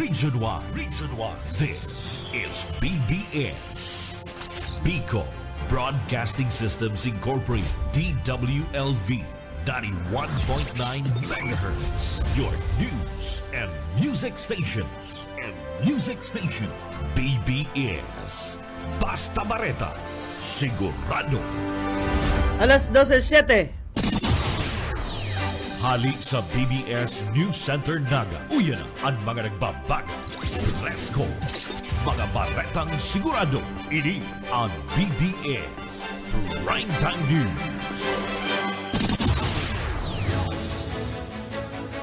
Region 1. Region 1. This is BBS. Bicol Broadcasting Systems Incorporated. DWLV. 91.9 megahertz. Your news and music stations. BBS. Basta Bareta. Sigurado. Alas 12:07. Hali sa BBS News Center Naga. Uyan na ang mga nagbabaga. Presko. Mga baretang sigurado. Ini ang BBS Primetime News.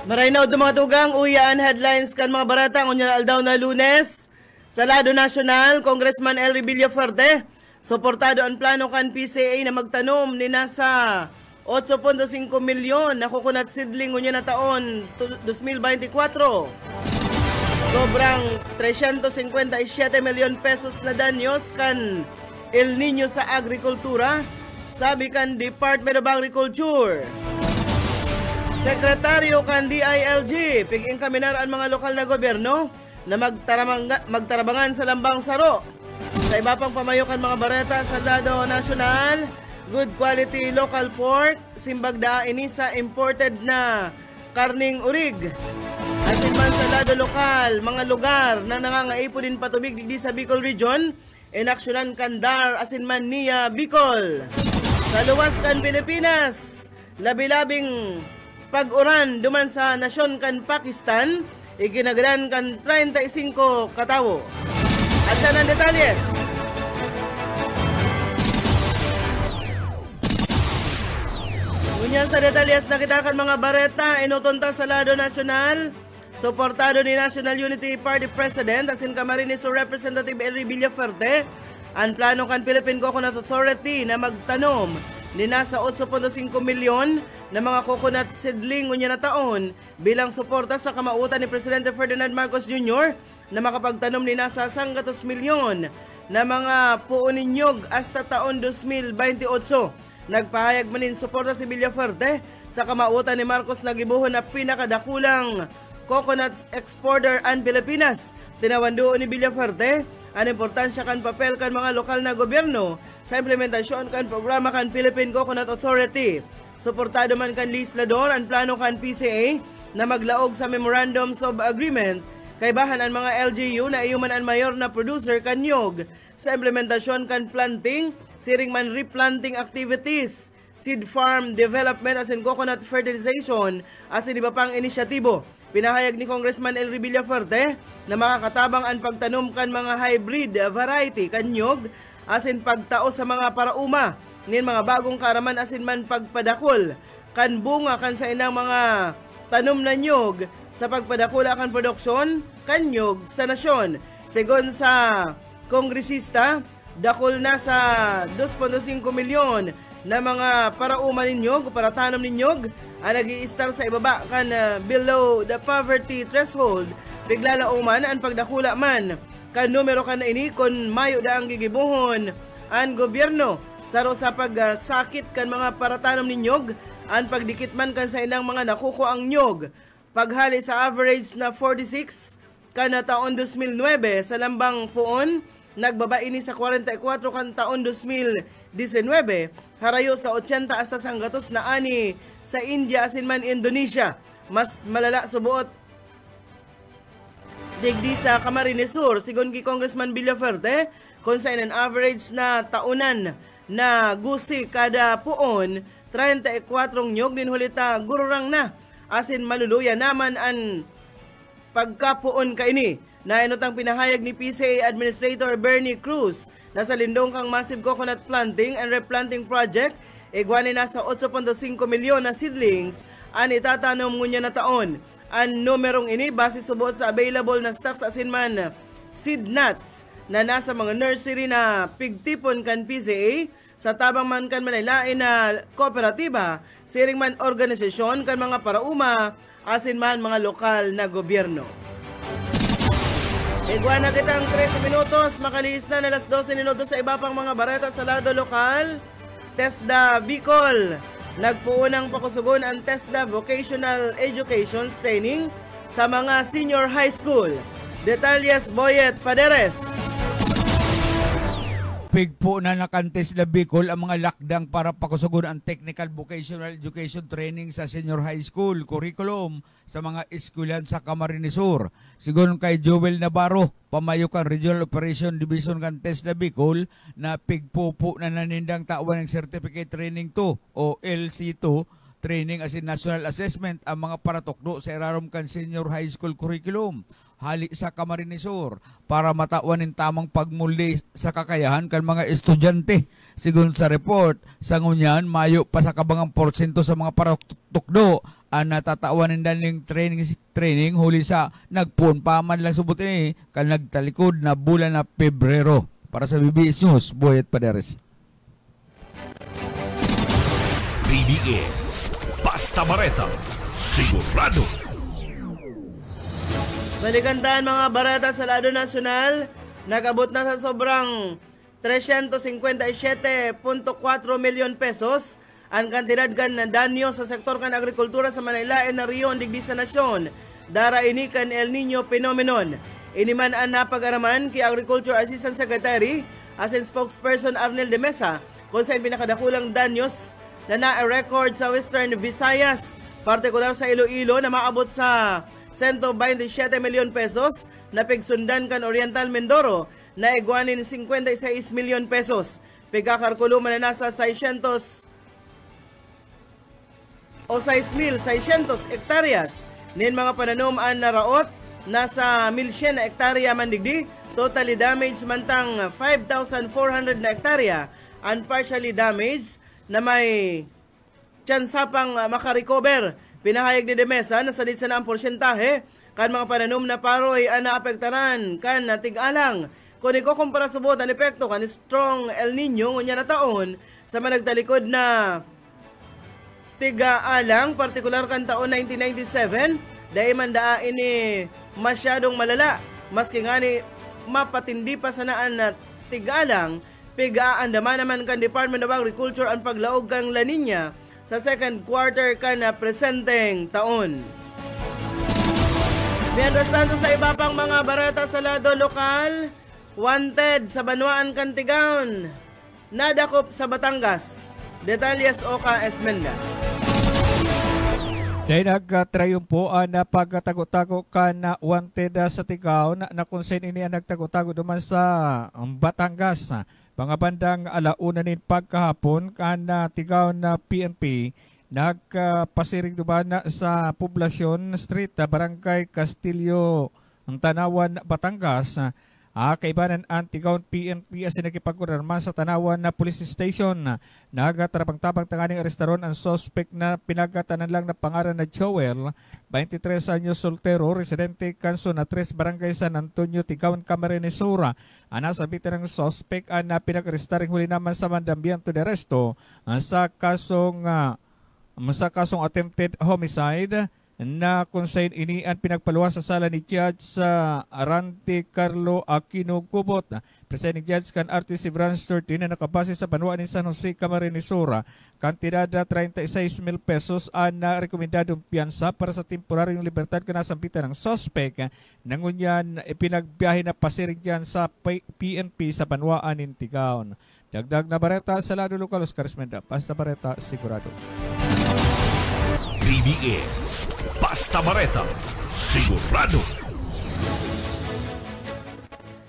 Maraynaw do mga tugang uyaan headlines kan mga baratang unya aldaw na Lunes. Sa lado nasyonal, Congressman Elry Villafuerte suportado ang plano kan PCA na magtanom ni nasa 8.5 milyon na coconut seedling unya na taon 2024. Sobrang 357 milyon pesos na danyos kan El Nino sa agrikultura, sabi kan Department of Agriculture. Sekretaryo kan DILG, piging kaminar ang mga lokal na gobyerno na magtarabangan sa Lambang Saro. Sa iba pang pamayokan mga bareta sa lado nasyonal, good quality local pork, simbagda ini sa imported na karning urig. Asin man sa lado lokal, mga lugar na nangangaipo din patubig di sa Bicol Region, inaksyonan kandar asin man niya Bicol. Sa luwas kan Pilipinas, labi-labing pag-uran duman sa nasyon kan Pakistan, iginagalan kan 35 katawo. At sa ng detalyes. Ngunyan sa detalyes nakita kan mga bareta, inutunta sa lado nasyonal, suportado ni National Unity Party President asin Camarines Representative Elry Villafuerte, ang plano kan Philippine Coconut Authority na magtanom ni nasa 8.5 milyon na mga coconut seedling unya na taon bilang suporta sa kamautan ni Presidente Ferdinand Marcos Jr. na makapagtanom ni nasa 100 milyon na mga puunin nyog hasta taon 2028. Nagpahayag manin suporta si Villafuerte sa kamautan ni Marcos na gibuhon na pinakadakulang coconut exporter ang Pilipinas. Tinawando ni Villafuerte ang importansya kan papel kan mga lokal na gobyerno sa implementasyon kan programa kan Philippine Coconut Authority. Suportado man kan legislador ang plano kan PCA na maglaog sa Memorandums of Agreement kay bahan ang mga LGU na iyuman ang mayor na producer kan nyog sa implementasyon kan planting, siring man replanting activities, seed farm development as in coconut fertilization as in iba pang inisyatibo. Pinahayag ni Congressman Elry Villafuerte na makakatabang ang pagtanom kan mga hybrid variety kan nyog asin pagtao sa mga parauma nin mga bagong karaman asin man pagpadakol kan bunga kan sa inang mga tanom na nyog sa pagpadakula kan produksyon kan nyog sa nasyon. Segon sa kongresista, dakol na sa 2.5 milyon na mga parauma ninyog o para tanom ninyog ang nag-i-star sa ibaba kan below the poverty threshold. Bigla na uman ang pagdakula man kan numero kan na ini kon mayo da ang gigibuhon ang gobyerno saro sa pagsakit kan mga paratanom ninyog ang pagdikit man kan sa inang mga nakuko ang nyog. Paghali sa average na 46 kan na taon 2009 sa Lambang Puon, nagbaba ini sa 44 kan taon 2019, harayo sa 80 hasta sa gatos na ani sa India asin man Indonesia. Mas malala subuot digdi sa Camarines Sur, sigon ki Congressman Villafuerte, kung sa an average na taunan na gusi kada puon, 34 nyog din hulita gururang na, asin maluluya naman ang pagkapuon kaini. Na inutang pinahayag ni PCA Administrator Bernie Cruz na sa lindong kang massive coconut planting and replanting project, igwani nasa 8.5 milyon na seedlings ang itatanom ngunya na taon. Ang numerong ini base subuot sa available na stocks asin man seed nuts na nasa mga nursery na pigtipon kan PCA sa tabang man kan manilain na kooperatiba, siring man organisasyon kan mga parauma asin man mga lokal na gobyerno. Igwana kitang 13 minutos, makaliis na alas 12 minutos sa iba pang mga bareta sa lado lokal. TESDA Bicol, nagpuunang pakusugon ang TESDA Vocational Education Training sa mga senior high school. Detalles Boyet Paderes. Pigpo na nakantes na Bicol ang mga lakdang para pakusugon ang technical vocational education training sa senior high school curriculum sa mga eskwelahan sa Camarines Sur. Sigon kay Joel Navarro, pamayukan Regional Operation Division kantes na Bicol, na pigpo na nanindang tawan ng Certificate Training 2 o LC2 training as in national assessment ang mga paratukdo sa irarom kan senior high school curriculum hali sa Camarines Sur para matawan ng tamang pagmuli sa kakayahan kan mga estudyante. Sigun sa report, sa ngunyan, mayo pa sa kabangang porsyento sa mga paratukdo ang natatawan ng daling training huli sa nagpun pa man lang subot ini kan nagtalikod na bulan na Pebrero. Para sa BBS News, Boyet Paderes. BBS Basta Bareta, sigurado. Balikantaan mga barata sa lado nasyonal, nag-abot na sa sobrang 357.4 milyon pesos ang kantidad kan na danyo sa sektor kan agrikultura sa Manaylaen na riyon digdi sa nasyon. Dara ini kan El Nino phenomenon. Iniman ang napag-araman kay Agriculture Assistant Secretary as in spokesperson Arnel de Mesa kung saan pinakadakulang danyos na na-record sa Western Visayas, partikular sa Iloilo na maabot sa 127 milyon pesos na pigsundan kan Oriental Mindoro na igwanin 56 milyon pesos. Pigkakarkuluman na nasa 600 o 6,600 hektaryas. Nin mga pananuman na raot, nasa 1,100 na hektarya mandigdi, totally damaged mantang 5,400 na hektarya, and partially damaged na may tsansapang makarecover. Pinahayag ni Demesa na sanit sa naang porsyentahe kan mga pananum na paroy ang naapektaran kan natig-alang. Kung ikukumpara subot ang epekto kan strong El Nino ngunya na taon sa managtalikod na tiga-alang, partikular kan taon 1997, dahil mandaa ini masyadong malala. Maski nga ni mapatindi pa sa naan na tiga-alang, piga-andaman naman kan Department of Agriculture ang paglaog kang La Nina sa second quarter ka na presenteng taon. Mientras tanto sa iba pang mga barata sa lado lokal, wanted sa Banwaan Cantigaon, nadakop sa Batangas. Detalles Oka Esmenda. Dahil nagtrayumpo na pagtago-tago ka na wanted sa Tigaon na kung saan ini ang nagtago-tago duman sa Batangas. Mga bandang alauna nin pagkahapon kana Tigaon na PNP nagpasiring duman sa Poblasyon Street, Barangay Castillo, ang Tanawan, Batangas. Kaibanan ang Tigaon PNP as nakipagkurarma sa Tanawan na Police Station. Nagatarapang-tapang tanganing arestaron ang suspect na pinagatanan lang na pangalan na Joel, 23 anyos soltero, residente Kanso na 3 Barangay San Antonio, Tigaon, Camarines Sur. Nasabitan ng suspect na pinag-arestaring huli naman sa mandambiento de arresto sa kasong attempted homicide na kung saan ini ang pinagpaluwas sa sala ni Judge sa Arante Carlo Aquino Cubot. Presiding Judge kan Artist si Branch 13 na nakabase sa Banwaan ni San Jose, Camarines Sur. Kantidad na 36,000 pesos na rekomendadong piyansa para sa temporaryong libertad ka nasampitan ng suspect. Nangunyan ipinagbiyahe na pasiring dyan sa PNP sa Banwaan ng Tigaon. Dagdag na bareta sa lado lokal, Oscar Esmenda. Basta bareta, sigurado. BBS Basta Bareta, sigurado.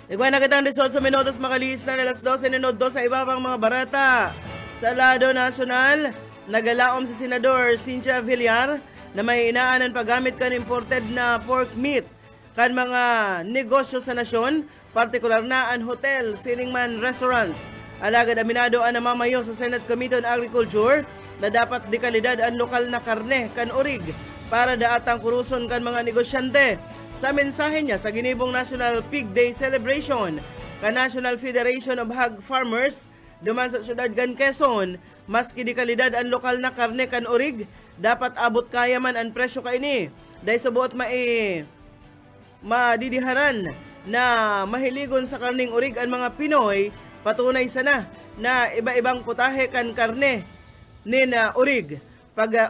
Igual na kitang result sa minutos makalis na alas 12:02 sa iba pang mga barata. Sa lado nasyonal, nagalaom si Senador Cynthia Villar na may inaanan paggamit kan imported na pork meat kan mga negosyo sa nasyon, partikular na ang hotel, siningman, restaurant. Alagad aminado ang namamayo sa Senate Committee on Agriculture na dapat di kalidad ang lokal na karne kan urig para daatang kuruson kan mga negosyante. Sa mensahe niya sa ginibong National Pig Day Celebration kan National Federation of Hog Farmers duman sa syudad kan Quezon, maski di kalidad ang lokal na karne kan urig, dapat abot kaya man ang presyo kaini. Dahil subuot madidiharan na mahiligon sa karning urig ang mga Pinoy, patunay sana na iba-ibang putahe kan karne nina urig.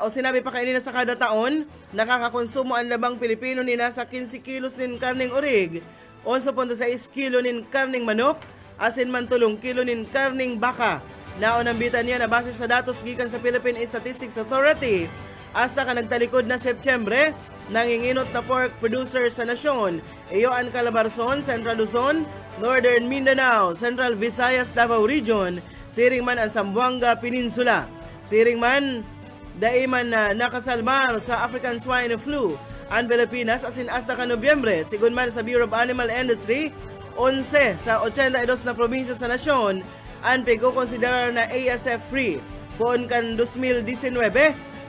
O sinabi pa kanina sa kada taon, nakakakonsumo ang labang Pilipino ni nasa 15 kilos din karning urig 11.6 kilo nin karning manok, asin man 3 kilo nin karning baka. Naon ang bitan niya na base sa datos gikan sa Philippine Statistics Authority, hasta ka nagtalikod na Setyembre, nanginginot na pork producer sa nasyon, iyo ang Calabarzon, Central Luzon, Northern Mindanao, Central Visayas, Davao Region, siring man ang Zamboanga Peninsula. Siring man, daiman na nakasalmar sa African Swine Flu ang Pilipinas asin hasta ka Nobyembre, sigun man sa Bureau of Animal Industry, 11 sa 82 na probinsya sa nasyon, ang pagkukonsiderar na ASF-free. Poon kan 2019,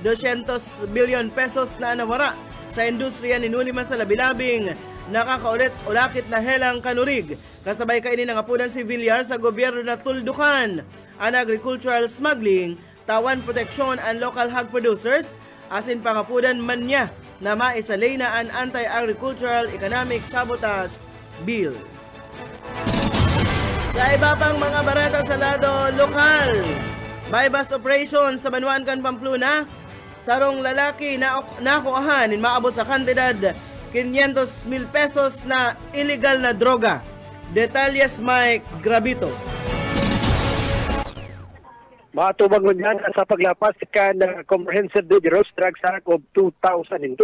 200 billion pesos na nawara sa industriya ni Nuliman sa labilabing nakakaulit-ulakit na helang kanurig. Kasabay kainin ng apunan si Villar sa gobyerno na tuldukan ang agricultural smuggling, tawan proteksyon ang local hog producers, asin pangapunan man niya na maisalay na ang Anti-Agricultural Economic Sabotage Bill. Sa iba pang mga bareta sa lado lokal, buy-bust operation sa Banuan kan Pamplona, sarong lalaki na nakuahan in maabot sa kantidad 500,000 pesos na illegal na droga. Detalyes Mike Grabito. Matubang mo dyan sa paglapas ka ng Comprehensive Dangerous Drugs Act of 2002.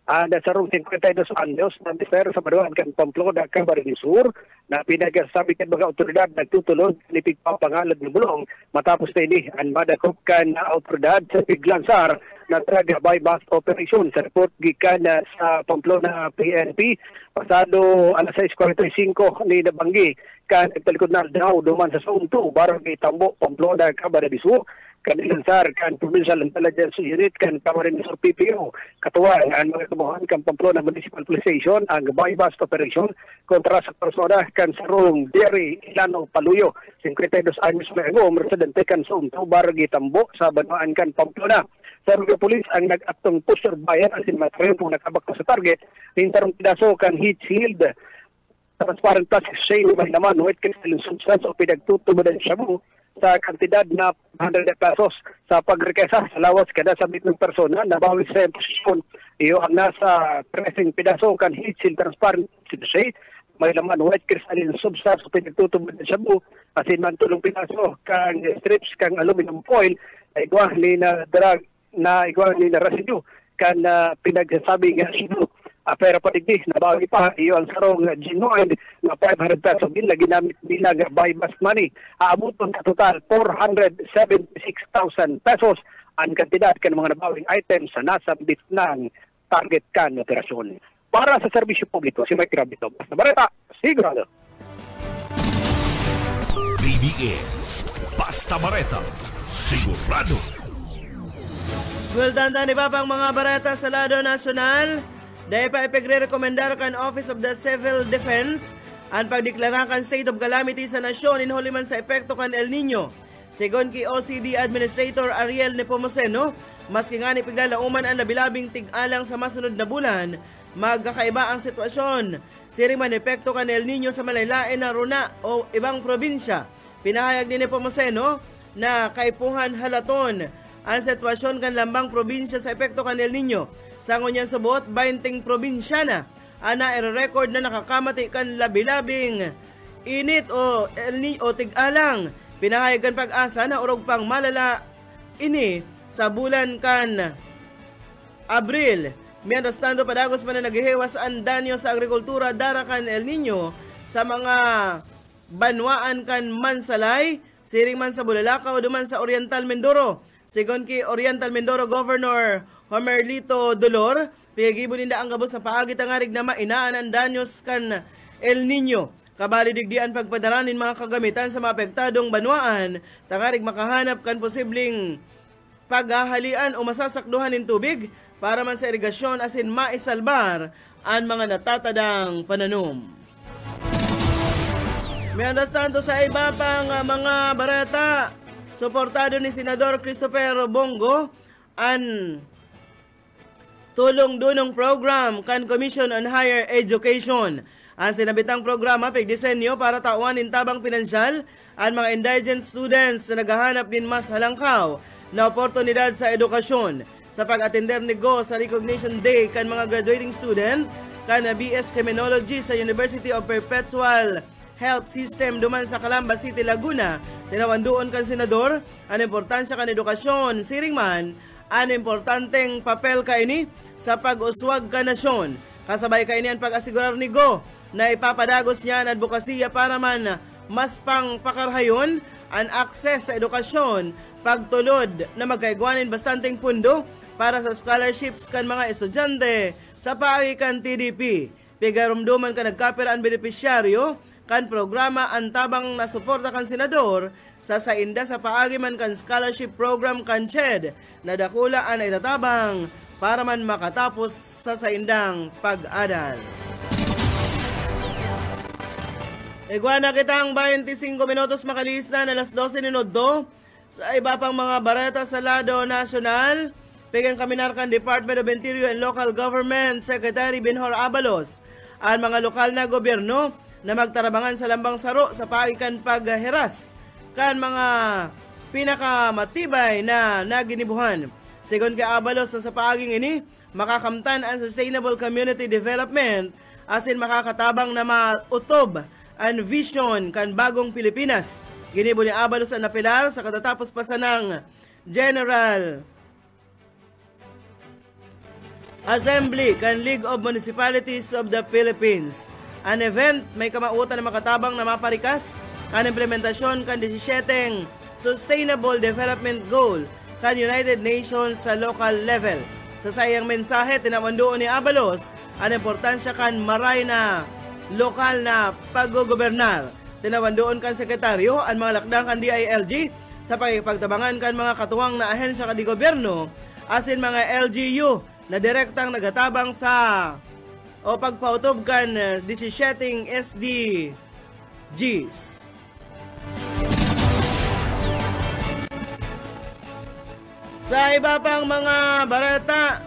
Sa rong 52 anyos na defer sa Banuan kan Pamplona, Camarines Sur, na pinagsasabi kan mga otoridad nagtutulog ni pagpapangalad ng bulong matapos na ini ang madakop kan na otoridad sa Piglansar na drug buy-bust operation sa report gikan sa Pamplona PNP pasado alas 6:45 ni nabanggi kan nagtalikod na daw duman sa Zone 2 barangay Tambo, Pamplona, Camarines Sur. Kanilansar kan Provincial Intelligence Unit kan Camarines Sur PPO katuwang ang mga kabuhan kan Pamplona Municipal Police Station ang buy-bust operation kontra sa persona kan sarong Jerry Ilano Paluyo 52 anyos na ago residente kan Zone 2 barangay Tambo sa Banuan kan Pamplona. Sa mga pulis ang nag-aktong pusher bayan asin matrem kung nakabakto sa target nintarong pidaso kan heat shield transparent plastic shade may naman white crystalline substance o pinagtutubudan shabu sa kantidad na 100 pesos sa pagrekesa sa lawas kada sa mitong persona na bawal sa posisyon. Iyo ang nasa pressing pidaso kan heat shield transparent shade may laman white crystalline substance o pinagtutubudan shabu asin man tulong pidaso kan strips kang aluminum foil na igwa ni na drug na igwa ni na residue kan pinagsasabi nga ino pero patigdi na bawi pa iyo ang sarong genuine na 500 pesos bill na ginamit nila nga buy-bust money. Aabuton sa total 476,000 pesos ang kantidad kan mga nabawing items sa nasa bitnang target kan operasyon. Para sa serbisyo publiko, si Mike Grabito. Basta Bareta, sigurado. BBS Basta Bareta, sigurado. Gweltanda ni Papang mga bareta sa lado nasyonal, dahil pa ipagre-rekomendar kan Office of the Civil Defense ang pagdeklara kan state of calamity sa nasyon in huliman sa epekto kan El Nino. Sigon ki OCD Administrator Ariel Nepomuceno, maski nga ni piglalauman ang labilabing tig-alang sa masunod na bulan, magkakaiba ang sitwasyon. Siring man epekto kan El Nino sa malaylain na runa o ibang probinsya. Pinahayag ni Nepomuceno na kaipuhan halaton ang sitwasyon kan lambang probinsya sa epekto kan El Nino. Sangon yan sa buot, 20 probinsya na ana i-record na nakakamati kan labilabing init o tig-alang. Pinahayagan pag-asa na urog pang malala ini sa bulan kan Abril. Mientras tanto, padagos man na naghihewas ang danyo sa agrikultura dara kan El Nino sa mga banwaan kan Mansalay, siring man sa Bulalakaw, duman sa Oriental Mindoro. Sigon ki Oriental Mindoro Governor Homerlito Dolor, piyagibo ninda ang gabos sa paagit ang arig na mainaan ang danyos kan El Nino. Kabali digdian pagpadaranin mga kagamitan sa maapektadong banwaan, tangarig makahanap kan posibleng paghahalian o masasakduhan ng tubig para man sa irigasyon asin maisalbar ang mga natatadang pananom. Mientras tanto sa iba pang mga barata, suportado ni Senador Christopher Bongo ang tulong-dunong program kan Commission on Higher Education. Ang sinabitang programa pagdisenyo para tauanin tabang pinansyal ang mga indigent students na naghahanap din mas halangkaw na oportunidad sa edukasyon. Sa pag-atender ni Go sa Recognition Day kan mga graduating student, kan BS Criminology sa University of Perpetual Health System duman sa Calamba City, Laguna. Tinawandoon kan senador ang importansya kan edukasyon. Siring man, ang importanteng papel kaini sa pag-uswag ka nasyon. Kasabay kaini ang pag-asigurar ni Go na ipapadagos niya ang advokasya para man mas pang pakarhayon ang akses sa edukasyon, pagtulod na magkaigwanin bastanteng pundo para sa scholarships kan mga estudyante sa paagi kan TDP. Pigarumduman ka nagkapira ang benepisyaryo kan programa ang tabang nasuporta kan senador sa sainda sa paagi man kan scholarship program kan CHED na dakula ang itatabang para man makatapos sa saindang pag-aral. Iguana kitang 25 minutos makalis na alas 12 minuto sa iba pang mga bareta sa lado nasyonal. Pigang kaminarkan Department of Interior and Local Government Secretary Benhur Abalos ang mga lokal na gobyerno na magtarabangan sa lambang saro sa pagikan pagheras kan mga pinakamatibay na naginibuhan. Sigon kay Abalos na sa paaging ini, makakamtan ang sustainable community development asin makakatabang na mautob ang vision kan bagong Pilipinas. Ginibo ni Abalos ang napilar sa katatapos pa sa ng General Assembly kan League of Municipalities of the Philippines. An event may kamautan na makatabang na maparikas kan implementasyon kan 17 Sustainable Development Goal kan United Nations sa local level. Sa sayang mensahe, tinawandoon ni Abalos ang importansya kan maray na lokal na paggogobernar. Tinawandoon kan sekretaryo ang mga lakdang kan DILG sa pagtabangan kan mga katuwang na ahensya kan di gobyerno asin mga LGU na direktang nagatabang sa o pagpautob kan 17 SDGs. Sa iba pang mga barata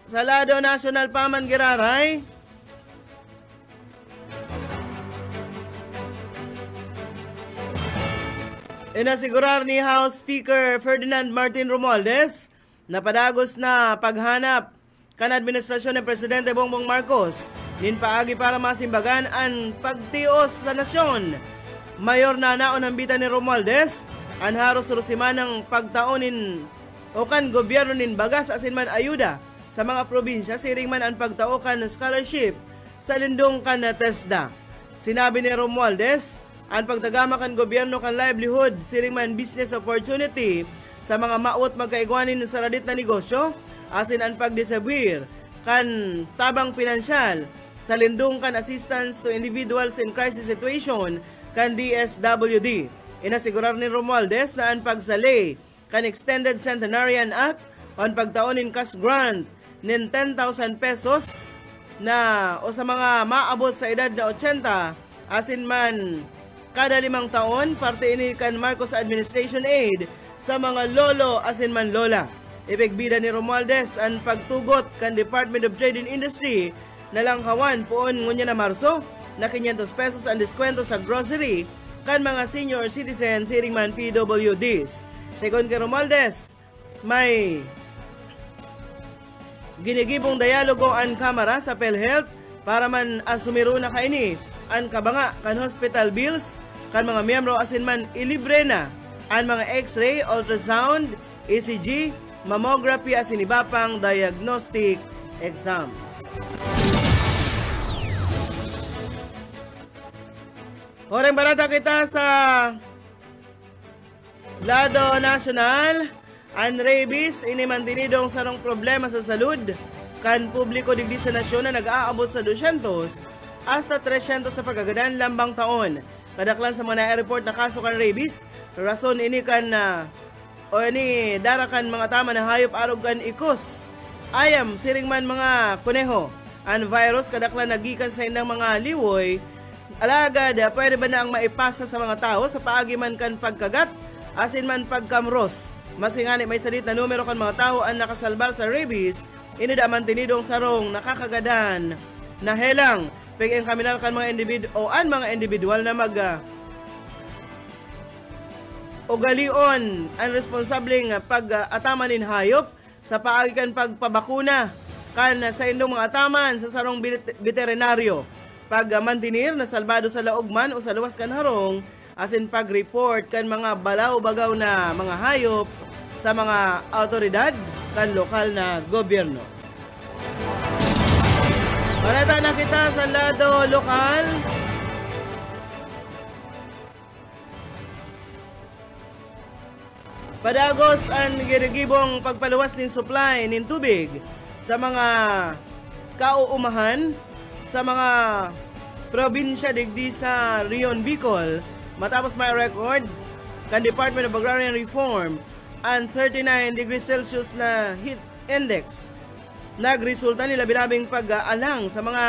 sa lado nasyonal paman giraray, inasigurar ni House Speaker Ferdinand Martin Romualdez na padagos na paghanap kan administrasyon ng Presidente Bongbong Marcos nin paagi para masimbagan ang pagtios sa nasyon. Mayor na naon ang bita ni Romualdez ang haros rusiman ng pagtaonin o kan gobyerno nin bagas asin man ayuda sa mga probinsya siring man ang pagtao kan scholarship sa lindong kan na TESDA. Sinabi ni Romualdez ang pagtagama kan gobyerno kan livelihood siring man business opportunity sa mga maot magkaigwanin sa radit na negosyo asin ang pagdisabwir kan tabang pinansyal sa lindong kan assistance to individuals in crisis situation kan DSWD. Inasigurar ni Romualdez na ang pagsalay kan Extended Centenarian Act o ang pagtaonin cash grant nin 10,000 pesos na o sa mga maabot sa edad na 80 asin man kada 5 taon parte ini kan Marcos Administration Aid sa mga lolo asin man lola. Ipigbida ni Romualdez ang pagtugot kan Department of Trade and Industry na langkawan poon ngunya na Marso na 500 pesos ang diskwento sa grocery kan mga senior citizens siring man PWDs. Second kay Romualdez, may ginigibong dialogo ang Kamara sa PhilHealth para man asumiro na kaini ang kabanga kan hospital bills kan mga miyembro asin man ilibre na ang mga x-ray, ultrasound, ECG, mammography asin iba pang diagnostic exams. Oreng balata kita sa lado nasyonal, ang rabies inimantinidong sarong problema sa salud kan publiko digdi sa nasyon na nag-aabot sa 200 hasta 300 sa pagkagadan lambang taon. Kadaklan sa mga na-report na kaso kan rabies, rason ini kan o ini darakan mga tama na hayop arog kan ikos, ayam, siring man mga kuneho. Ang virus kadaklan nagikan sa indang mga liwoy, alagad, pwede ba na ang maipasa sa mga tao sa paagi man kan pagkagat, asin man pagkamros. Masingani may salit na numero kan mga tao ang nakasalbar sa rabies, inidaman tinidong sarong nakakagadan na helang. Paging kaminar kan mga individual na mag ugalion ang responsableng pag-atamanin hayop sa paagi kan pagpabakuna kan sa indong mga ataman sa sarong veterinaryo. Pag-mantinir na salbado sa laogman o sa luwas kan harong, asin pag-report kan mga balaw-bagaw na mga hayop sa mga autoridad kan lokal na gobyerno. Balita na kita sa lado lokal. Padagos ang ginigibong pagpaluwas ng supply ng tubig sa mga kauumahan sa mga probinsya digdi sa Rion Bicol matapos may record kan Department of Agrarian Reform ang 39 degrees Celsius na heat index. Nagresulta nila bilabing pag-alang sa mga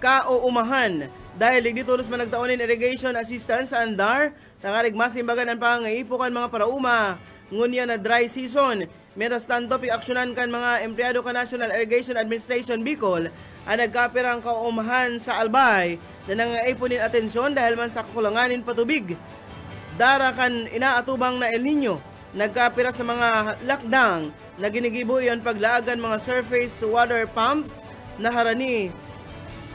kauumahan dahil digdi tulos man nagtaonin irrigation assistance sa andar tangarig masimbagan ang pangaipukan mga parauma ngunya na dry season. Mientras tanto, pi-aksyonan kan mga empleyado ka National Irrigation Administration Bicol ang nagkapirang kaumahan sa Albay na nangaipunin atensyon dahil man sa kakulanganin patubig. Dara kan inaatubang na El Nino, nagkapira sa mga lakdang na ginigibo iyon paglaagan mga surface water pumps na harani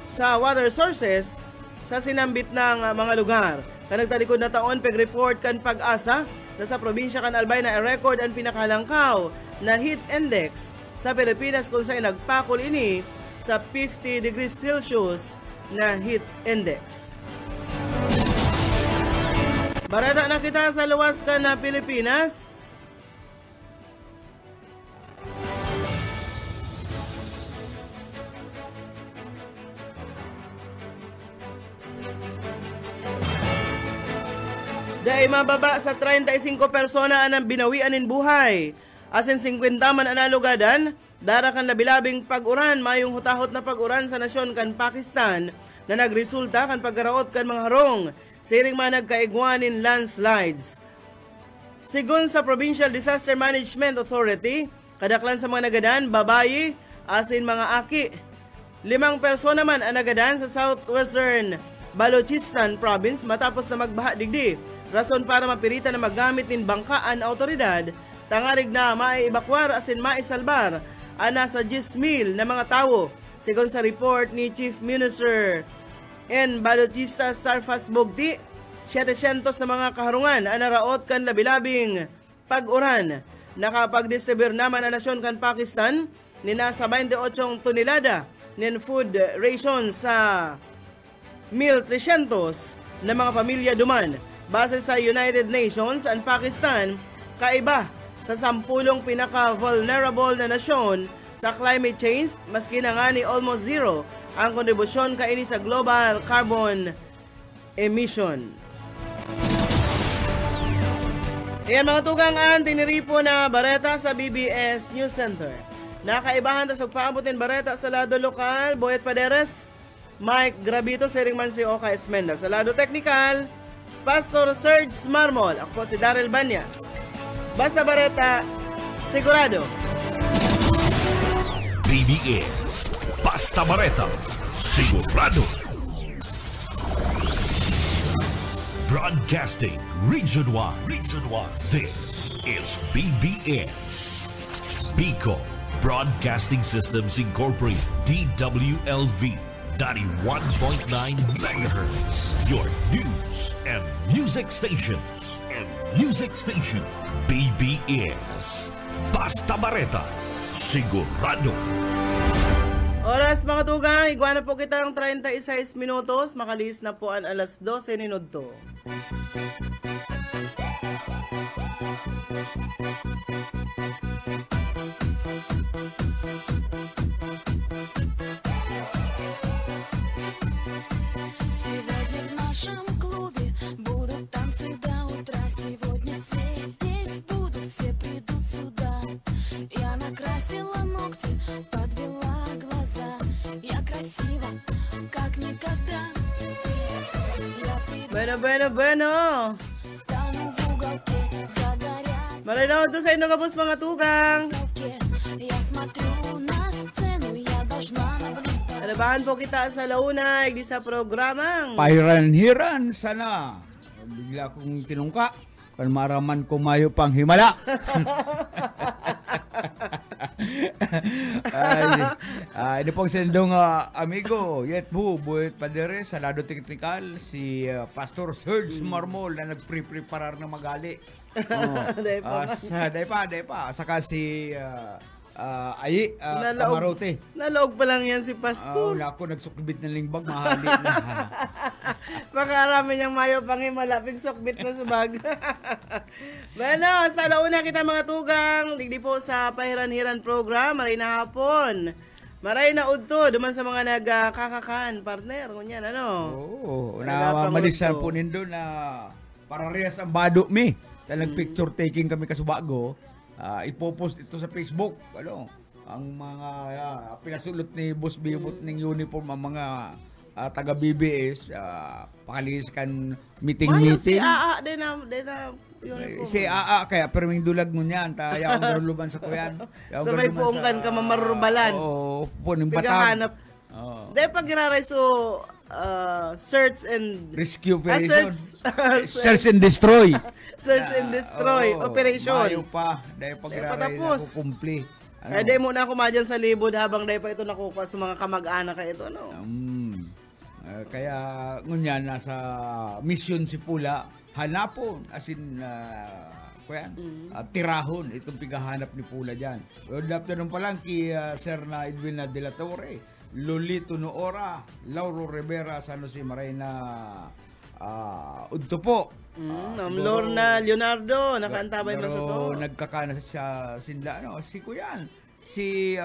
sa water sources sa sinambit ng mga lugar. Kanagtalikod na taon, pag-report kan Pag-asa na sa probinsya kan Albay na i-record ang pinakalangkaw na heat index sa Pilipinas kung saan nagpakol ini sa 50 degrees Celsius na heat index. Barata na kita sa luwas kan na Pilipinas. Dahil mababa sa 35 persona ang binawian in buhay. Asin 50 man analugadan, darakan labilabing pag-uran, mayong hutahot na pag-uran sa nasyon kan Pakistan na nagresulta kan pagkaraot kan mga harong, siring man nagkaigwanin landslides. Sigun sa Provincial Disaster Management Authority, kadaklan sa mga nagadan, babayi, asin mga aki. 5 persona man ang nagadan sa Southwestern Balochistan Province matapos na magbaha digdi. Rason para mapiritan na maggamit ng bangkaan autoridad, tangarig na maiebakwar asin maisalbar ang nasa 10,000 na mga tao. Sigon sa report ni Chief Minister N. Balochistas Sarfas Bogti, 700 na mga kaharungan ang naraot kan labilabing pag-uran. Nakapag-distribute naman ang nasyon kan Pakistan ni nasa 28 tonelada ng food rations sa 1,300 na mga pamilya duman. Base sa United Nations, ang Pakistan kaiba sa 10 pinaka-vulnerable na nasyon sa climate change, maski na nga ni almost zero ang kontribusyon kaini sa global carbon emission. Ayan mga tugang ang tiniripo na bareta sa BBS News Center. Nakaibahan tas pagpaabotin bareta sa lado lokal, Boyet Paderes, Mike Gravito, Sering Mansi, Oka Esmenda. Sa lado technical, Pastor Serge Marmol. Ako po si Daryl Banyas. Basta bareta, sigurado. BBS Basta Bareta, sigurado. Broadcasting Region 1. This is BBS. Bicol Broadcasting Systems Incorporated, DWLV. 91.9 megahertz. Your news and music stations. BBS Basta Bareta, sigurado. Oras mga tugang, iguana po kitang 36 minutos. Makalis na po ang alas 12 minuto. Bueno. Malinaw doon sa inyo kapos mga tugang. Alabahan po kita sa launa, di sa programang Pairan-hiran sana. Bigla kong tinungka. Kan maraman kumayo pang himala. Ini pong sendong amigo, yet bu, buwit padere, salado teknikal, si Pastor Serge Marmol na nagpre-preparar na magali. Day pa. Saka si Ayi, Kamarote. Nalaog pa lang yan si Pastor. Wala ako nagsukbit ng lingbag, mahali na. Makarami niyang mayo pang malaping sukbit na subag. Bueno, sa alauna kita mga tugang, digdi po sa Pahiran-Hiran program, maray na hapon. Maray na udto, duman sa mga nagkakakan, partner, kunyan, ano? Oo, namalisan po nindo na pararehas ang bado mi. Talag picture taking kami kasubago. Ipopost ito sa Facebook, ano, ang mga pinasulot ni Boss Bibot ng uniform ang mga taga BBS, pakalis kan meeting. Si AA din na uniform. Si AA kaya perming dulag mo niyan, yaong garuluban sa kuyan. Sabay puungkan ka mamarbalan. Oo, puning batang. Pigahanap. Dahil pag giraray so search and rescue operation. Search and destroy. Search and destroy operation. Mayo pa dahil pag giraray na kukumpli. Kaya dahil muna ako madyan sa libod habang dahil pa ito nakukuha sa mga kamag-anak ka ito, no? Kaya ngunyan nasa mission si Pula, hanapon as in tirahon itong pigahanap ni Pula dyan. Good afternoon pa lang kay Sir na Edwina de la Torre, Lolito Noora, Lauro Rivera, San Jose Marina, udto po. Ma'am Lorna Leonardo, nakaantabay man sa to. Nagkakana sa sinda, ano, si Kuyan, si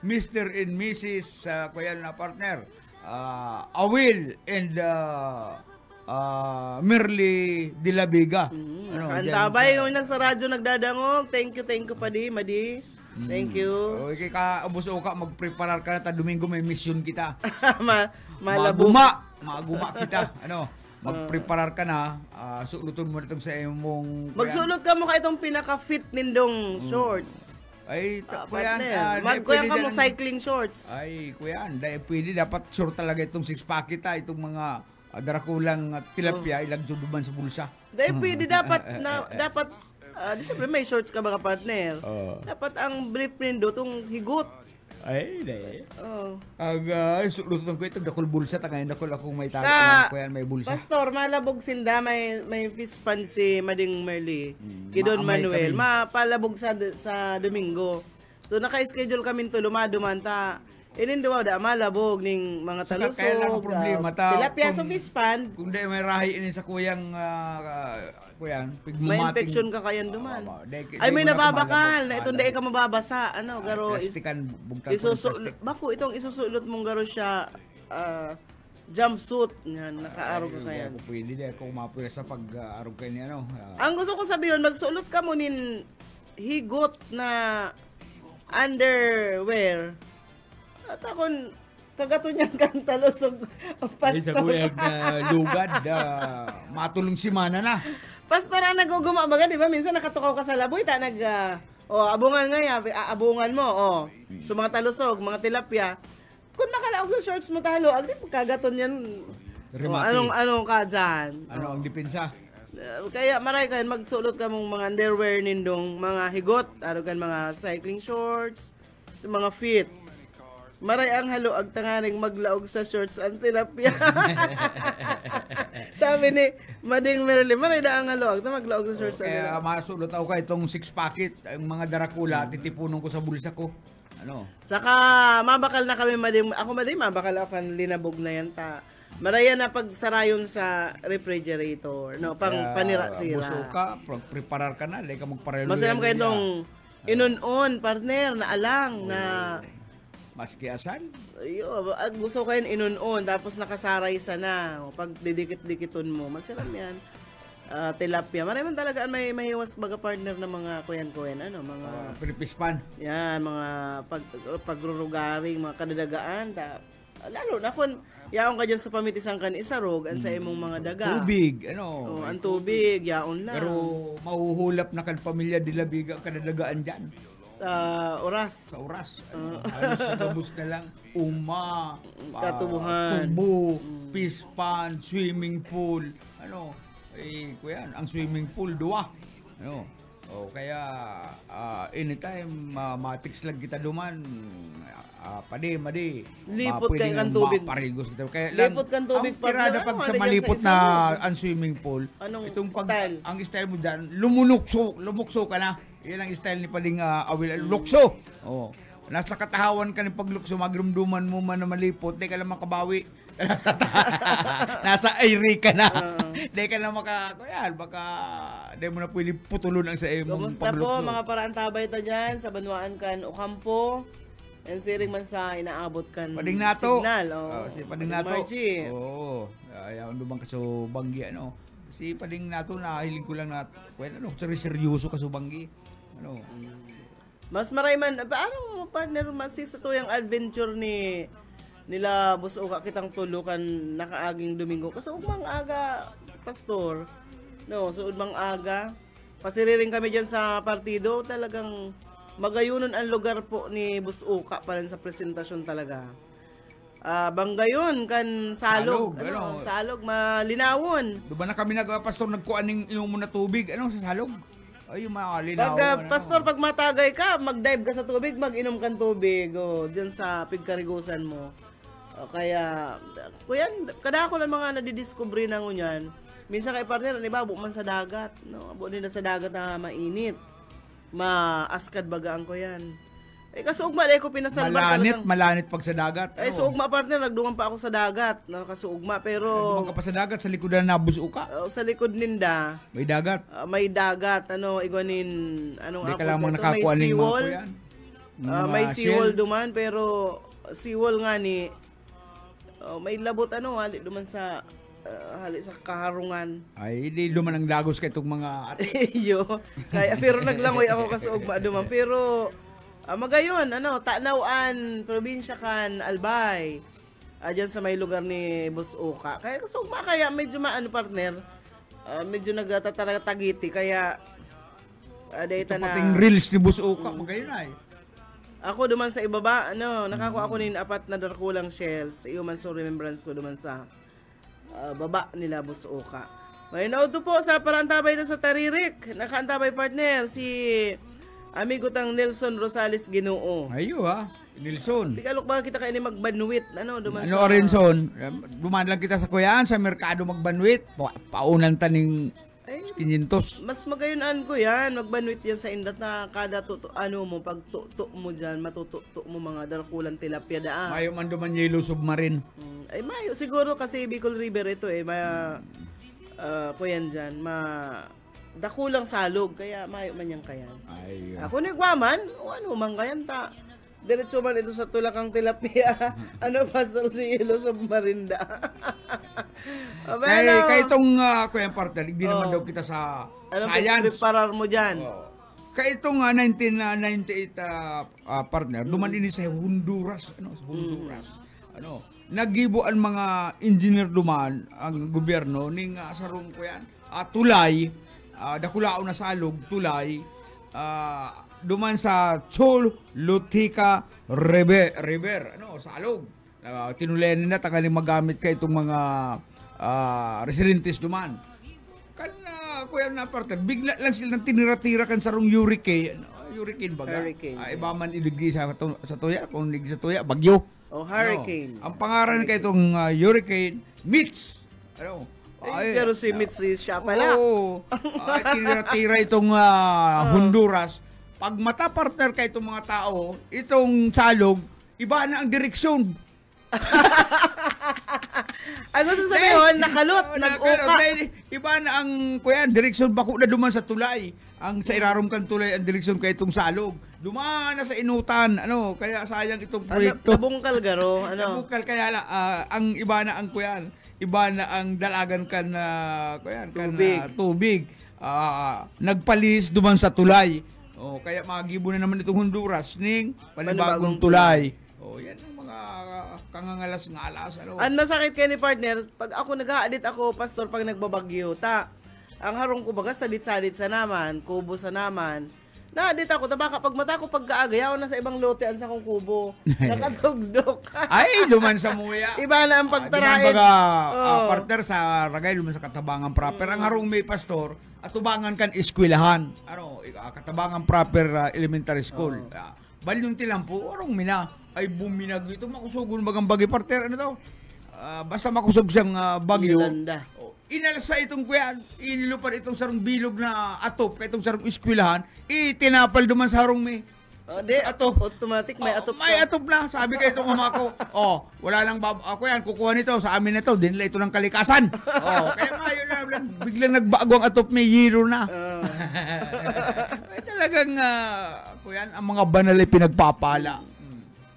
Mr. and Mrs. Kuyan na partner, Awil and Merly de la Vega. Nakaantabay, yung nasa radyo nagdadangog. Thank you pa di, Madi. Thank you. Okay ka, abuso ka, mag-preparar ka na ta Domingo, may mission kita. Malabuma kita. Ano? Mag-preparar ka na, suluton mo na itong sa imong... Magsulot ka mo ka itong pinaka-fit nindong shorts. Ay, kuyan. Magkuyan ka mo cycling shorts. Ay, kuyan. Pwede, dapat sure talaga itong six-pack kita, itong mga darakulang tilapia, ilagduduban sa bulsa. Pwede, dapat, siyempre may shorts ka baka partner. Dapat ang brief nindo, itong higot. Ay, hindi. Ang sulutan ko ito, dakol bulsa, ngayon dakol akong may tago. May bulsa. Pastor, malabog sinda, may fish pan si Mading Merly, Kidon Manuel, mapalabog sa Domingo. So, naka-schedule kami ito, lumadumanta. Ininduwa da, malabog ning mga talusog. Kaya lang ang problema. Tilapia sa fish pan. Kung di may rahi ini sa kuyang, may infection ka kayan duman. Ay, may nababakal na itong dahi ka mababasa. Ano, garo. Plastikan, bako, itong isusulot mong garo siya, jumpsuit. Yan, naka-arog ka kayan. Pwede di ako umapira sa pag-arog kayo niya, no? Ang gusto ko sabihin, magsulot ka mo nin higot na underwear. At akong kagato niyang kang talusog o pastor. Sa kuyang lugad, matulong si Mana na. Pastor, ang naguguma baga, di ba? Minsan nakatukaw ka sa laboy, abungan nga yan, abungan mo, So mga talusog, mga tilapia, kung makalaog sa shorts mo talo, agdi kagaton yan. Anong ka dyan? Ano ang depensa? Kaya maray kayo, magsulot ka mong mga underwear nindong, mga higot, mga cycling shorts, mga fit. Maray ang haluag tangaring maglaog sa shorts ang tilapia. Sabi ni Mading Merly, maray na ang haluag na maglaog sa shorts ang tilapia. Kaya masulot ako ka itong 6 packet, ang mga darakula, titipunon ko sa bulsa ko. Ano? Saka mabakal na kami, ako mabakal ako ang linabog na yan ta. Maraya na pagsarayon sa refrigerator, no, panira-sira. Buso ka, preparar ka na, like ka magparelo. Masalam kayo itong inon-on, partner, na alang, na... Maski asan? Gusto ko yun inon-on, tapos nakasaray sa na. Pag didikit-dikiton mo, masalam yan. Tilapia. Maraming talaga may mahiwas baga partner na mga kuyan-kuyan, mga... Pinipispan. Yan, mga pagrurugaring, mga kadadagaan. Lalo na kung yaon ka dyan sa pamitisang kan isarog, ang sa imong mga daga. Tubig, ang tubig, yaon lang. Pero mahuhulap na kan pamilya de la Vega kadadagaan dyan. Sa oras. Sa oras. Sa gabos na lang, katubuhan, tubo, fish pond, swimming pool. Kuyan, ang swimming pool, 2. Kaya anytime matix lang kita duman, padi. Lipot kay kang tubig. Maparigos kita. Kaya lang, Lipot kang tubig, ang tirada partner, pag sa ano, malipot sa na isang- ang swimming pool, Anong itong style? Ang style mo dyan, lumukso ka na. Yan ang style ni Pading Awil. Lukso! Oh. Nasa katahawan ka ni paglukso, magrumduman mo man na malipot, di ka lang makabawi. Nasa airy ka na. Di ka na baka di mo na pwede putulon ang sa imong Kumusta po paglukso. mga paraan tabay ta dyan sa Banwaan kan Ocampo? And siring man sa inaabot kan Pading nato. signal. Si Pading nato. Margie. Ayaw dumang ka sa banggi Si Pading nato nahiling ko lang na seryoso ka sa banggi. Mas maray man, paano partner masisa to yung adventure nila busuka kitang tulukan nakaaging Domingo. Kasi ugmang aga, pastor. No, suod mang aga. Pasiriring kami dyan sa partido. Talagang magayunon ang lugar po ni Busuka pa rin sa presentasyon talaga. Banggayon kan salog. Salog, malinawon. Diba na kami pastor nagkuan ng inom mo na tubig? Sa salog? Ay, yung mga linaw. Pastor, pag matagay ka, mag-dive ka sa tubig, mag-inom kang tubig. Diyan sa pigkarigusan mo. Kaya, kuyan, kada ako lang mga nadidiscovery na ngunyan. Minsan kay partner, ibabo man sa dagat. Abo din na sa dagat na mainit. Maaskad bagaan ko yan. Kasuugma, ko pinasalbar Malanit pag sa dagat. Suugma partner, nagdungan pa ako sa dagat. Kasuugma, pero... Nagdungan ka pa sa dagat, sa likodan na busuka? Sa likod ninda. May dagat? May dagat, igwanin, Di ka lamang nakakuha ng mga ko yan? May seawall duman, pero seawall nga ni, may labot, hali duman sa, hali sa kaharungan. Ay, di duman ang dagos kay itong mga... Pero naglangoy ako kasuugma duman, pero... magayon, Tanawan, probinsya kan Albay. Diyan sa may lugar ni Busuka. Kaya kasugma kaya medyo partner. Medyo nagtataragitagiti kaya data na pating reels ni Busuka, magayon ay. Ako duman sa ibaba, nakakuha ako nin 4 na darkulang shells. Human soul remembrance ko duman sa baba nila Busuka. May nauto po sa parantabay na sa Taririk. Nakaantabay partner si amigo tang Nelson Rosales Ginoo. Ayo Nelson. Di kalok ba kita kayo ni magbanwit? Duman sa... Orenson? Duman lang kita sa kuyan, sa merkado magbanwit. Paunan taning 500. Mas magayunan ko yan. Magbanwit yan sa indat na kada pag tuto mo dyan, matututo mo mga darkulang tilapia daan. Mayo man duman yellow submarine. Ay mayo, siguro kasi Bicol River ito kuyan dyan, dakulang salog, kaya mayo man yang kayan. Ako ni Guaman, man kayan ta. Diretso man ito sa tulakang tilapia. Pastor si Ilo Submarinda. Kaya itong kuya partner, hindi naman daw kita sa science. Preparar mo dyan? Kaya itong 1998 partner, duman ini sa Honduras. Honduras. Nagibo ang mga engineer duman, ang gobyerno, ning sarong ko yan, tulay, dakulao na salog, tulay, duman sa Choluteca River, salog. Tinulen nila, tagaling magamit ka itong mga residentes duman. Kuya na partner, bigla lang silang tinira-tira kan sarong hurricane baga. Iba man iligdi sa tuya, kung iligdi sa tuya, bagyo. Hurricane. Ang pangalan kay itong hurricane, Mitch. Pero si Mitch siya pala. Tinira-tira itong Honduras. Pag mata partner kay itong mga tao, itong salog, iba na ang direksyon. Ay gusto sabihin, nakalot, nag-uka. Iba na ang direksyon, bako na duman sa tulay. Ang sa irarom kan tulay, ang direksyon kay itong salog. Duman na sa inutan, kaya sayang itong proyekto. Nabungkal garo, Nabungkal kaya ang iba na ang kuyan. Iba na ang dalagan kan tubig. Nagpalis duman sa tulay. Kaya magibo na naman itong Honduras ning panibagong tulay. Yan ang mga kangangalas-ngalas. Ang masakit kay ni partner, pag ako nag-aadit ako, pastor, pag nagbabagyo, ang harong ko baga salit-salit sa naman, kubo sa naman, Na, di tako, tabaka, pag mata ko pagkaagayaw na sa ibang lotean sa kong kubo. Nakatugdok. Ay, duman sa muya. Iba na ang Duman pagtarain. baga, Oh. partner sa ragay, duman sa katabangan proper. Ang harong may pastor, atubangan kan eskwelahan. Katabangan proper elementary school. Bal yung tilampo, arong mina. Ay, buminag ito, makusugon bagang bagi partner. Ano daw? Basta makusog siyang bagyo. Yolanda. Inalsa itong kuya, inilupad itong sarong bilog na atop, itong sarong eskwelahan, itinapal duman sa harong may Di, atop. automatic may atop May ka. atop na. Sabi kayo itong mama ko, wala lang ako yan, kukuha nito sa amin ito, dinla ito ng kalikasan. Kaya nga yun lang, biglang nagbago ang atop, may yero na. Ay, talagang, kuya, ang mga banal ay pinagpapala.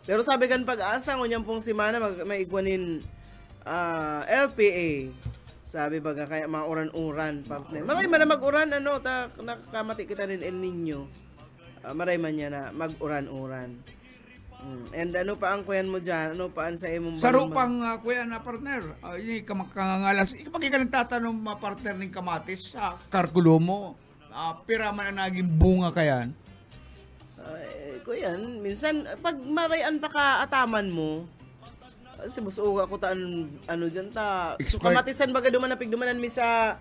Pero sabi kan pag-asa, ngunyang pong simana, may igwanin LPA. Sabi baga kaya mga uran-uran partner. Maray man na mag-uran nakakamati kita nin El Nino. Maray man niya na mag-uran-uran. And ano pa ang kuyan mo diyan? Ano pa ang sa imong Saro pang kuya na partner. Ini kamangalas. Kapag ka nagtatanong partner ng kamatis sa karkulo mo, pira man na naging bunga kayan. Kuyan, minsan pag marayan pa ka ataman mo, si busuga ko ta ano dyan ta. So kamatisan baga dumanan mi sa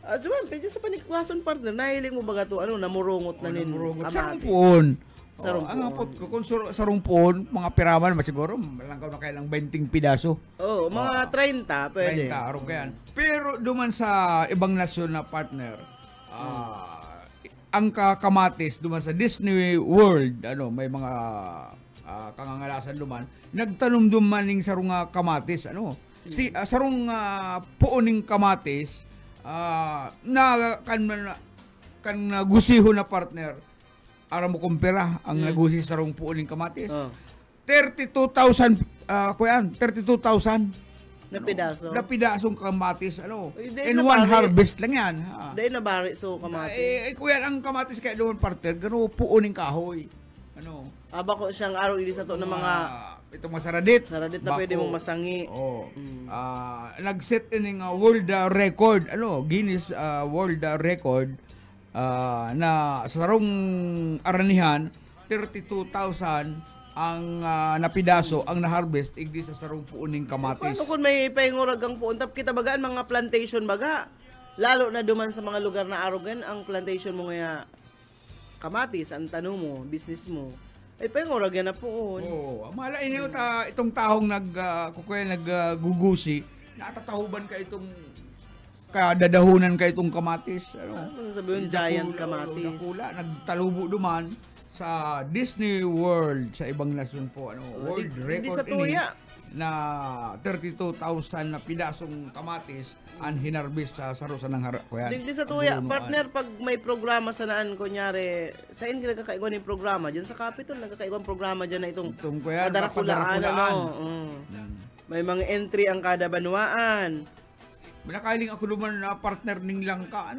duman pedyo sa panikwason partner. Nahiling mo baga to namurungot na nin kamati. Sarumpon. Sarumpon. Ang apot ko kung sarumpon, mga piraman siguro malangkaw na kailang 20 pidaso. Mga 30 pwede. 30 araw kayan. Pero duman sa ibang nasyon na partner, ang kamatis duman sa Disney World, may mga kangangalasan duman, nagtanom duman ning sarong kamatis, sarong puoning kamatis, na kan gusiho na partner, ara mo kumpira ang nagusi sarong puoning kamatis. 32,000 kuyan, 32,000 na pidaso. Na pidasong kamatis, Dahil in na one bari. harvest lang yan. Dahil nabari so kamati. Kuya, ang kamatis kaya doon partner, gano'n puuning kahoy. Aba ko siyang araw ili sa to ng mga itong mga saradit. saradit na pwede mong masangi. Nag-set in ng world record, Guinness World Record, na sarong aranihan, 32,000 ang napidaso, ang na-harvest, igdi sa sarong puuning kamatis. Paano kung may pahinguragang puuntap kita bagaan mga plantation baga? Lalo na duman sa mga lugar na arogan, ang plantation mo nga kamatis, ang tanong mo, business mo, ay pahinguragan na po. Mala inyo itong tahong naggugusi, natatahuban ka itong kadadahunan ka itong kamatis. Sabi yung giant kamatis. Nakula, nagtalubo duman sa Disney World sa ibang nasyon po, world record Hindi sa tuya. na 32,000 na pidasong kamatis ang hinarbis sa sarusan ng kuyan. Hindi sa tuya, partner, pag may programa sa naan, kunyari, saan ka nagkakaigwan yung programa? Diyan sa Capitol, nagkakaigwan programa dyan na itong kuyan, padarakulaan. May mga entry ang kada banwaan. Nakailing ako naman na partner ning langka,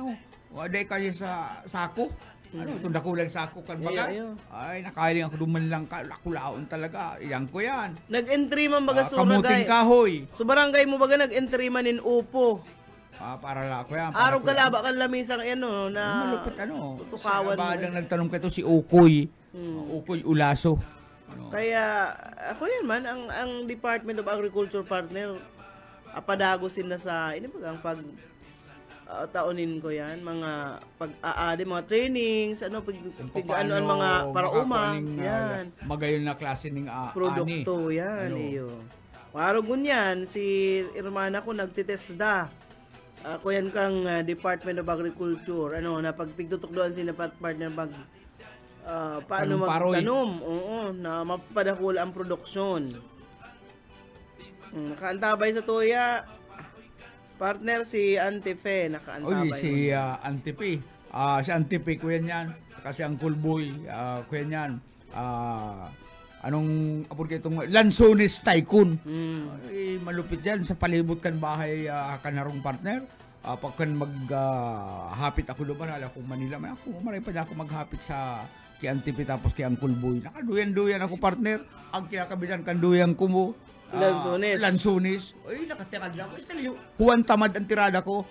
waday kayo sa sako. Itong dakulang sako kan baga. Ay, nakailing ako duman lang lakulaon talaga. Iyan ko yan. Nag-entry man baga sa kamuting kahoy. Sa barangay mo baga nag-entry man in upo. Para la ko yan. Araw kalaba kan lamisang na malupit tutukawan mo. Badang nagtanong ka ito si Ukoy. Ukoy Ulaso. Kaya ako yan man ang Department of Agriculture partner apadagosin na sa ang pag taonin ko yan, mga pag-aade, mga trainings, pag-ano mga parauma, yan. Magayon na klase ng produkto, yan, iyo. Paragon yan, si Irmana ko nagtitesda. Ako yan kang Department of Agriculture, na pagpigtutok doon sila partner paano magtanom, na mapadakul ang produksyon. Nakaantabay sa tuya, partner si Antife, nakaantabay. Si Antife. Si Antife, kuya niyan. Kasi ang Kulboy, kuya niyan. Anong, apur kayo itong Lansones Tycoon. Malupit yan. Sa palibot kan bahay kanarong partner. Pagkan maghapit ako doon, alam ko Manila. Maray pa niya ako maghapit sa kay Antife tapos kay ang Kulboy. Nakaduyan-duyan ako partner. Ang kinakabilan kan duyan ko mo. Lansones. Ay, nakatikad lang ako. Huwan tamad ang tirada ko.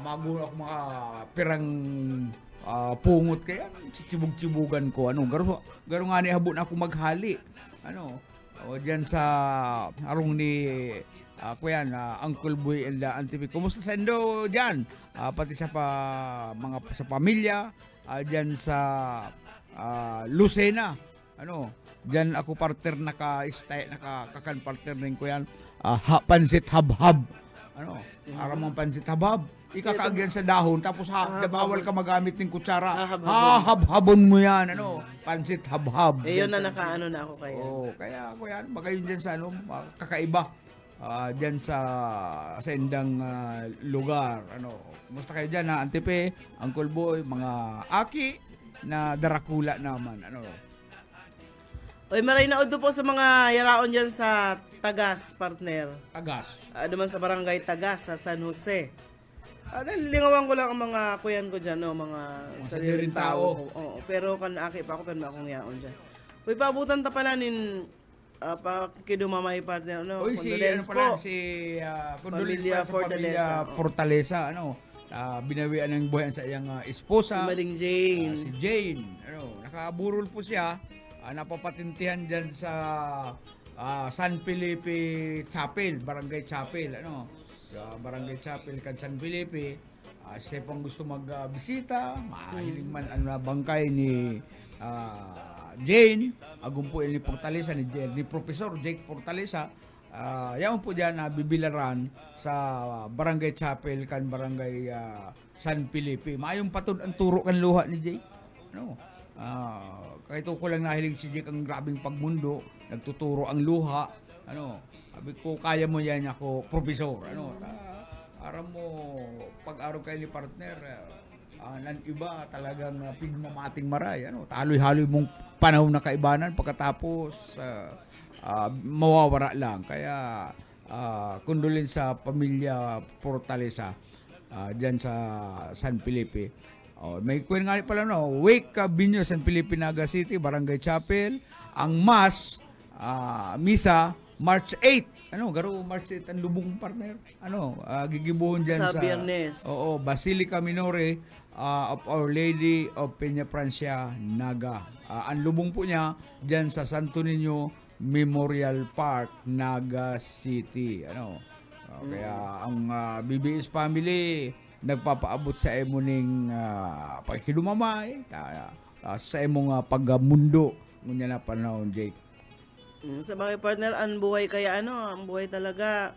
Magulo ako mga pirang pungot kaya sitsibug-cibugan ko ano garo nga ni habon ako maghali ano o diyan sa arong ni kuya Uncle Boy and Auntie P. Kumusta sa Indo diyan pati sa mga sa pamilya diyan sa Lucena ano diyan ako partner nakakan partner rin ko yan pansit habhab ano aram ang pansit habhab ikakaagyan sa dahon tapos bawal ka magamit ng kutsara. Habhabon mo yan, ano, pansit habhab. Yun na nakaano na ako kaya. Kaya ako yan, magayon dyan sa ano, kakaiba. Dyan sa indang lugar. Ano, kumusta kayo dyan, Auntie Pe, Uncle Boy, mga aki na darakula naman. Ano. Oy, maray na udo po sa mga yaraon dyan sa Tagas, partner. Tagas. Naman sa barangay Tagas, sa San Jose. Lingawan ko lang ang mga kuyan ko dyan, no? Mga sariling tao. Oo, pero kan aki pa ako, pero akong yaon dyan. Uy, paabutan ta pala nin pakidumamay partner, ano? Uy, condolence ano pala, po. condolence Pamilya sa pamilya Fortaleza, ano? Binawian ng buhay sa iyang esposa. Si Mading Jane. Si Jane, ano? Nakaburol po siya. Napapatintihan dyan sa San Felipe Chapel, Barangay Chapel, ano? Sa Barangay Chapel kan San Felipe, siya pang gusto magbisita, mahilig man ang bangkay ni Jane, agumpuin ni Fortaleza, ni Professor Jake Fortaleza, yan po dyan bibilaran sa Barangay Chapel kan Barangay San Felipe. Maayong patod ang turo kan luha ni Jake. Ano? Kahit ko lang nahilig si Jake ang grabing pagmundo, nagtuturo ang luha, ano? Sabi ko, kaya mo yan ako, professor. Ano, aram mo, pag-araw kayo ni partner, nan iba talagang pigmamating maray. Ano, taloy-haloy mong panahon na kaibanan pagkatapos mawawara lang. Kaya, kundulin sa pamilya Fortaleza, dyan sa San Felipe. May kwen nga pala, no, Wake Binyo, San Felipe, Naga City, Barangay Chapel. Ang Mass, Misa, March 8. Ano, garo March 8 ang lubong partner. Ano, gigibuhon diyan sa Biyernes. Oo, Basilica Minore of Our Lady of Peña Francia, Naga. Ang lubong po niya diyan sa Santo Niño Memorial Park, Naga City. Ano? Kaya ang BBS family nagpapaabot sa emo ning pagkilumamay sa emong pagmundo ngunya na panahon, Jake. Sa bagay partner, ang buhay kaya ang buhay talaga,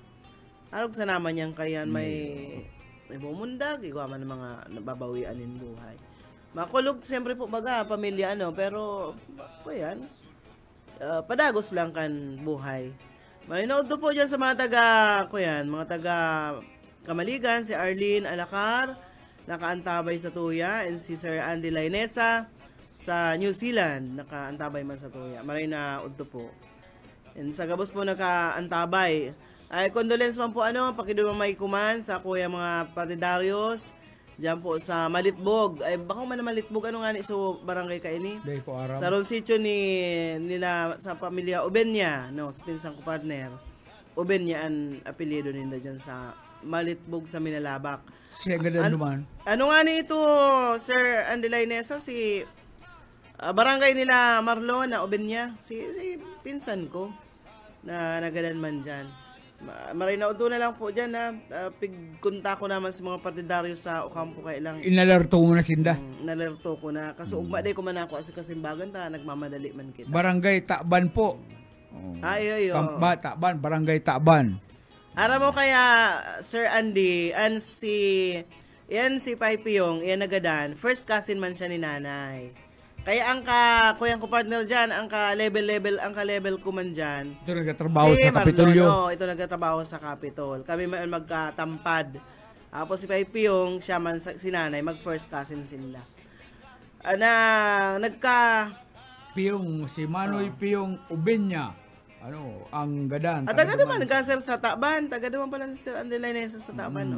arog sa naman yan kaya may bumundag, igawa man ng mga nababawian ng buhay. Makulog, siyempre po baga, pamilya pero, po yan, padagos lang kan buhay. Malinood po dyan sa mga mga taga Kamaligan, si Arlene Alacar, nakaantabay sa Tuya, and si Sir Andy Lainesa, sa New Zealand, nakaantabay man sa Tuya. Maray na udto po. And sa gabos po nakaantabay. Ay, condolence man po pakidumamay kuman sa kuya mga partidaryos diyan po sa Malitbog. Ay, baka man na Malitbog, nga ni so barangay kaini? Sa ron sitio nila sa pamilya Ubenya, no, sa pinsang ko partner. Ubenya ang apelyido nila diyan sa Malitbog sa Minalabak. Siya ganun naman. Ano nga ni ito, Sir Andy Lainesa, si barangay nila Marlon na Ubenya, si pinsan ko na nagalan man dyan. Maray na udo na lang po dyan pigkunta ko naman sa mga partidaryo sa Ocampo kay lang. Inalerto mo na sinda? Nalerto ko na. Kasi ugma day ko man ako kasi kasimbagan nagmamadali man kita. Barangay Taban po. Ay. Taban, Barangay Taban. Aram mo kaya, Sir Andy, si Pai Piyong, yan nagadan. First cousin man siya ni nanay. Kaya kuyang ko partner dyan, ang ka-level ko man dyan. Ito nagtatrabaho sa Kapitolyo. Ito nagtatrabaho sa Capitol. Kami man magkatampad. Tapos si Pai yung siya man si nanay, mag-first cousin sila. Piyong, si Manoy Piyong Ubenya. Ang gadan. Taga naman, nag-sir sa Taban. Taga naman pala si Sir Andy Lainesa sa Taban.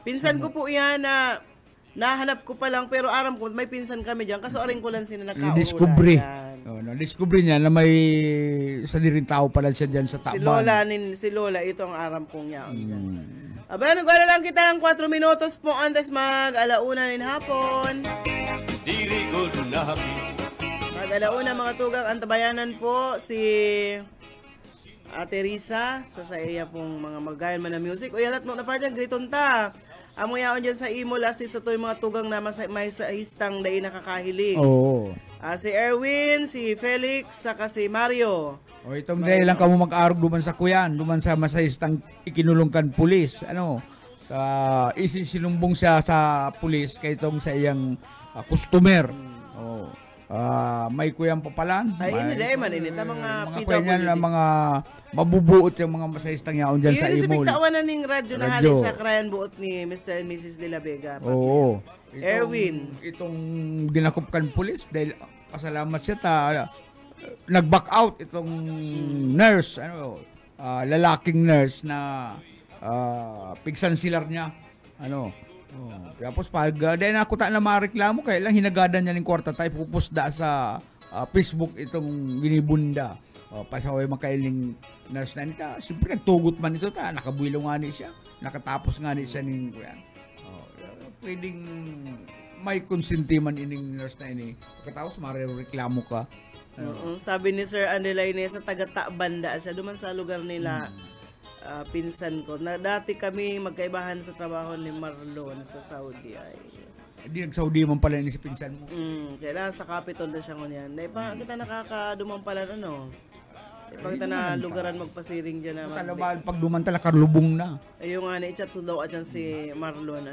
Pinsan ko po yan nahanap ko pa lang, pero aram ko, may pinsan kami dyan, kaso aring ko lang sila nakaulan. Na-discovery niya na may sa diring tao pala siya dyan sa Taban. Si Lola, ito ang aram kong yaon dyan. Aba, nagwala lang kita ng 4 minutos po antes mag-alauna nin hapon. Diri ko na Mag-alauna mga tugang, antabayanan po si Ate Risa sa iya pong mga magayan man na music. O yalat mo na parang griton ta. Amo yaon dyan sa imo lasit sa to'y mga tugang na may sa histang dahil nakakahiling. Oo. Si Erwin, si Felix, saka si Mario. O itong dahil lang kamo mag-arog duman sa kuyan, duman sa masahistang ikinulungkan pulis. Ano? Isisilumbong siya sa pulis kay itong sa iyang customer. Oh. May kuyang papalan. Ay, hindi dahil man inita mga kuya na mga mabubuot yung mga masahistang yaon dyan sa imol. Iyon imol. si tawan na ning radyo na halis sa krayan buot ni Mr. and Mrs. De La Vega. Oo. Erwin. Itong dinakupkan pulis dahil pasalamat siya nag-back out itong nurse, lalaking nurse na pigsansilar niya. Tapos pag dahil nakuta na mareklamo, kaya lang hinagadan niya ng kwarta tayo pupusda sa Facebook itong ginibunda. Pasaway makailing nurse na nita. Siyempre nagtugot man ito nakabuilo nga ni siya. Nakatapos nga ni siya ng kuyan. Pwedeng may konsentiman ining nurse na ini. Pagkatapos marereklamo ka. Sabi ni Sir Andelay sa taga-Banda siya duman sa lugar nila. Pinsan ko. Dati kami magkaibahan sa trabaho ni Marlon sa Saudi. Hindi nag-Saudi man pala ni si pinsan mo. Kaya sa Capitol na siya ngunyan. Dahil pa kita nakakaduman pala pag kita na lugaran magpasiring dyan na pag dumantala karlubong na. Ayun nga i-chat to daw at si Marlon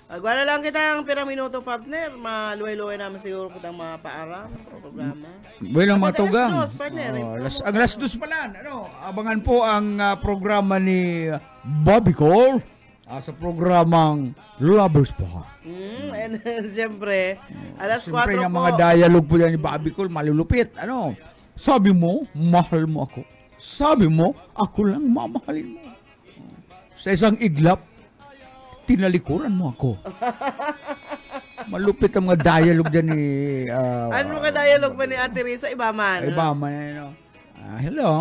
Agwala lang kita ang piraminuto partner. Maluway-luway naman siguro kitang mapaaram sa programa. Well, mga tugang. Ang last dos pala. Abangan po ang programa ni Bobby Cole sa programang Lovers Park. And siyempre, alas 4 po. Siyempre yung mga dialogue po yan ni Bobby Cole, malulupit. Sabi mo, mahal mo ako. Sabi mo, ako lang mamahalin mo. Sa isang iglap, tinalikuran mo ako. Malupit ang mga dialogue dyan ni... ano mga dialogue ba ni Ate Risa? Iba man. Hello.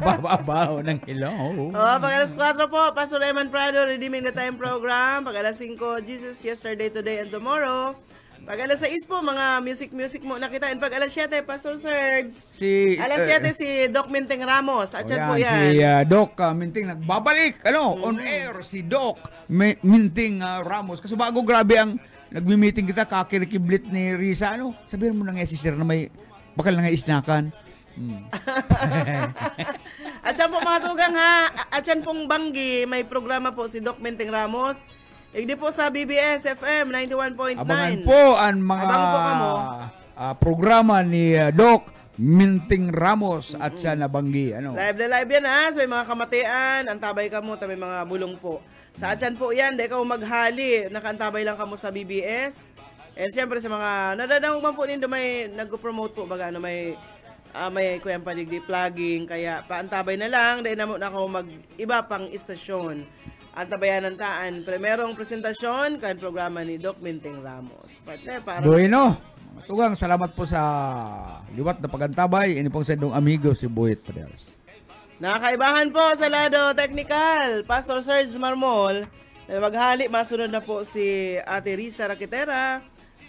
Bababaw ng hello. Pag alas 4 po, Pastor Eman Prado, Redeeming the Time program. Pag alas 5, Jesus, Yesterday, Today, and Tomorrow. Pag alas 6 po, mga music mo nakita. And pag alas 7, Pastor Serge. Alas 7 si Doc Minting Ramos. At po yan. Si Doc Minting nagbabalik. On air si Doc Minting Ramos. Kasi bago grabe ang nagmi-meeting kita, kakirikiblit ni Risa. Sabihin mo na nga si Sir na may bakal na nga isnakan. At yan po mga tugang at yan pong Banggi, may programa po si Doc Minting Ramos. Hindi po sa BBS FM 91.9. Abangan po ang mga programa ni Doc Minting Ramos at siya na Banggi. Live na live yan So may mga kamatian, antabay ka mo, may mga bulong po. Sa atyan po yan, di ka maghali, nakaantabay lang ka mo sa BBS. And siyempre sa mga nadadangog man po nindo may nag-promote po baga may kuyang paligdi plugging, kaya paantabay na lang, dahil na ako mag-iba pang istasyon. Antabayan ng taan. Merong presentasyon kan programa ni Doc Minting Ramos. Partner, Bueno, tugang salamat po sa liwat na pagantabay. Ini pong sendong amigo si Boyet Padres. Nakakaibahan po sa lado technical, Pastor Serge Marmol. Maghali, masunod na po si Ate Risa Raquetera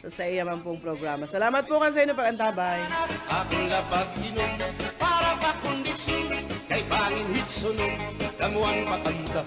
sa iya man pong programa. Salamat po kasi sa pagantabay. Akong lapag inom para pa kondisyon kay bangin hitsunog kamuang matanda.